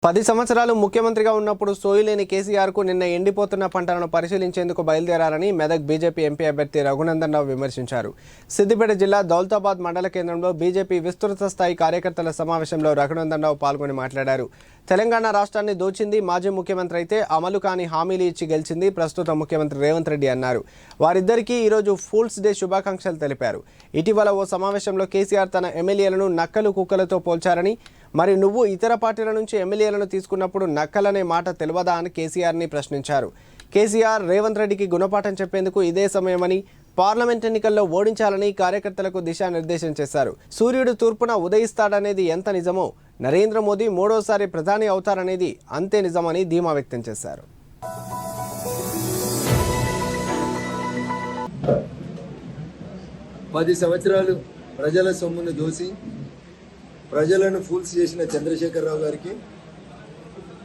10 సంవత్సరాలు ముఖ్యమంత్రిగా ఉన్నప్పుడు సోయిలేని కేసీఆర్కు నిన్న ఎండిపోతున్న పంటలను పరిశీలించేందుకు బయలుదేరారని మెదక్ బీజేపీ ఎంపీ అభ్యర్థి రఘునందన్ రావు విమర్శించారు. సిద్దిపేట జిల్లా దౌలతాబాద్ మండల కేంద్రంలో బీజేపీ విస్తృత స్థాయి కార్యకర్తల సమావేశంలో రఘునందన్ రావు పాల్గొని మాట్లాడారు. తెలంగాణ రాష్ట్రాన్ని దోచింది మాజీ ముఖ్యమంత్రి అయితే అమలు కాని హామీలు ఇచ్చి గెలిచింది ప్రస్తుత ముఖ్యమంత్రి రేవంత్ రెడ్డి అన్నారు. వారిద్దరికీ ఈరోజు ఫూల్స్ డే శుభాకాంక్షలు తెలిపారు. ఇటీవల ఓ సమావేశంలో కేసీఆర్ తన ఎమ్మెల్యేలను నక్కలు కుక్కలతో పోల్చారని, మరి నువ్వు ఇతర పార్టీల నుంచి ఎమ్మెల్యేలను తీసుకున్నప్పుడు నక్కలనే మాట తెలియదా అని కేసీఆర్ని ప్రశ్నించారు. కేసీఆర్ రేవంత్ రెడ్డికి గుణపాఠం చెప్పేందుకు ఇదే సమయమని, పార్లమెంట్ ఎన్నికల్లో ఓడించాలని కార్యకర్తలకు దిశానిర్దేశం చేశారు. సూర్యుడు తూర్పున ఉదయిస్తాడనేది ఎంత నిజమో నరేంద్ర మోదీ మూడోసారి ప్రధాని అవుతారనేది అంతే నిజమని ధీమా వ్యక్తం చేశారు. పది సంవత్సరాలు ప్రజల సొమ్మును దోసి ప్రజలను ఫూల్స్ చేసిన చంద్రశేఖరరావు గారికి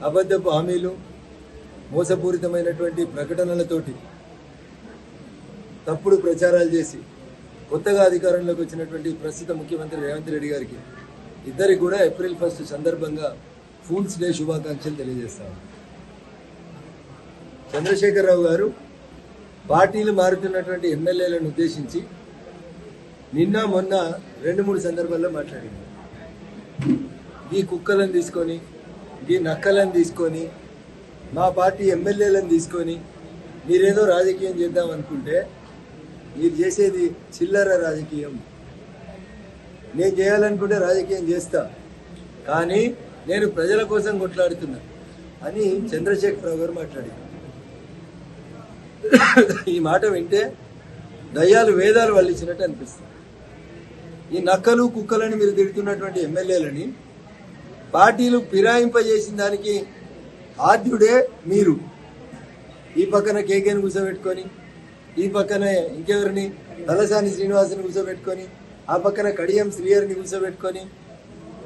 అబద్ధపు హామీలు, మోసపూరితమైనటువంటి ప్రకటనలతోటి తప్పుడు ప్రచారాలు చేసి కొత్తగా అధికారంలోకి వచ్చినటువంటి ప్రస్తుత ముఖ్యమంత్రి రేవంత్ రెడ్డి గారికి ఇద్దరికి కూడా ఏప్రిల్ 1 సందర్భంగా ఫూల్స్ డే శుభాకాంక్షలు తెలియజేస్తాను. చంద్రశేఖరరావు గారు పార్టీలు మారుతున్నటువంటి ఎమ్మెల్యేలను ఉద్దేశించి నిన్న మొన్న 2-3 సందర్భాల్లో మాట్లాడింది. ఈ కుక్కలను తీసుకొని, ఈ నక్కలను తీసుకొని, మా పార్టీ ఎమ్మెల్యేలను తీసుకొని మీరేదో రాజకీయం చేద్దాం అనుకుంటే మీరు చేసేది చిల్లర రాజకీయం. నేను చేయాలనుకుంటే రాజకీయం చేస్తా, కానీ నేను ప్రజల కోసం కొట్లాడుతున్నా అని చంద్రశేఖరరావు గారు మాట్లాడారు. ఈ మాట వింటే దయ్యాలు వేదాలు వల్లించినట్టు అనిపిస్తుంది. ఈ నక్కలు కుక్కలని మీరు తిడుతున్నటువంటి ఎమ్మెల్యేలని పార్టీలు ఫిరాయింపజేసిన దానికి ఆద్యుడే మీరు. ఈ పక్కన కేకేని కూర్చోబెట్టుకొని, ఈ పక్కన ఇంకెవరిని తలసాని శ్రీనివాసుని కూర్చోబెట్టుకొని, ఆ పక్కన కడియం శ్రీహరిని కూర్చోబెట్టుకొని,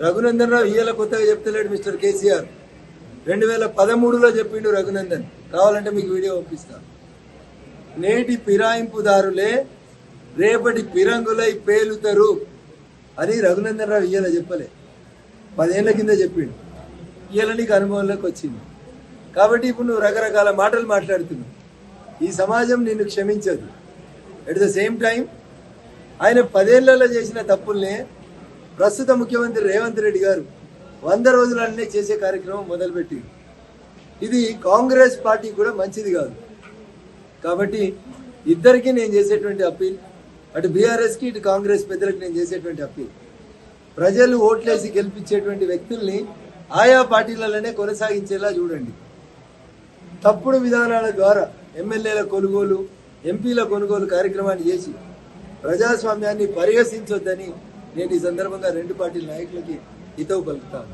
రఘునందన్ రావు ఇయ్యాల కొత్తగా చెప్తలేడు మిస్టర్ కేసీఆర్. 2013లో చెప్పిండు రఘునందన్. కావాలంటే మీకు వీడియో పంపిస్తాను. నేటి ఫిరాయింపుదారులే రేపటి ఫిరంగులై పేలుతారు అని రఘునందన్ రావు ఇయ్యాల చెప్పలే, 10 ఏళ్ల కింద చెప్పిండు. ఇయ్యాల నీకు అనుభవంలోకి వచ్చింది కాబట్టి ఇప్పుడు నువ్వు రకరకాల మాటలు మాట్లాడుతున్నావు. ఈ సమాజం నిన్ను క్షమించదు. ఎట్ ద సేమ్ టైం ఆయన 10 ఏళ్లలో చేసిన తప్పుల్నే ప్రస్తుత ముఖ్యమంత్రి రేవంత్ రెడ్డి గారు 100 రోజులనే చేసే కార్యక్రమం మొదలుపెట్టింది. ఇది కాంగ్రెస్ పార్టీ కూడా మంచిది కాదు. కాబట్టి ఇద్దరికీ నేను చేసేటువంటి అప్పీల్, అటు బీఆర్ఎస్కి ఇటు కాంగ్రెస్ పెద్దలకు నేను చేసేటువంటి అప్పీల్, ప్రజలు ఓట్లేసి గెలిపించేటువంటి వ్యక్తుల్ని ఆయా పార్టీలలోనే కొనసాగించేలా చూడండి. తప్పుడు విధానాల ద్వారా ఎమ్మెల్యేల కొనుగోలు, ఎంపీల కొనుగోలు కార్యక్రమాన్ని చేసి ప్రజాస్వామ్యాన్ని పరిహసించొద్దని నేను ఈ సందర్భంగా 2 పార్టీల నాయకులకి హితవు పలుకుతాను.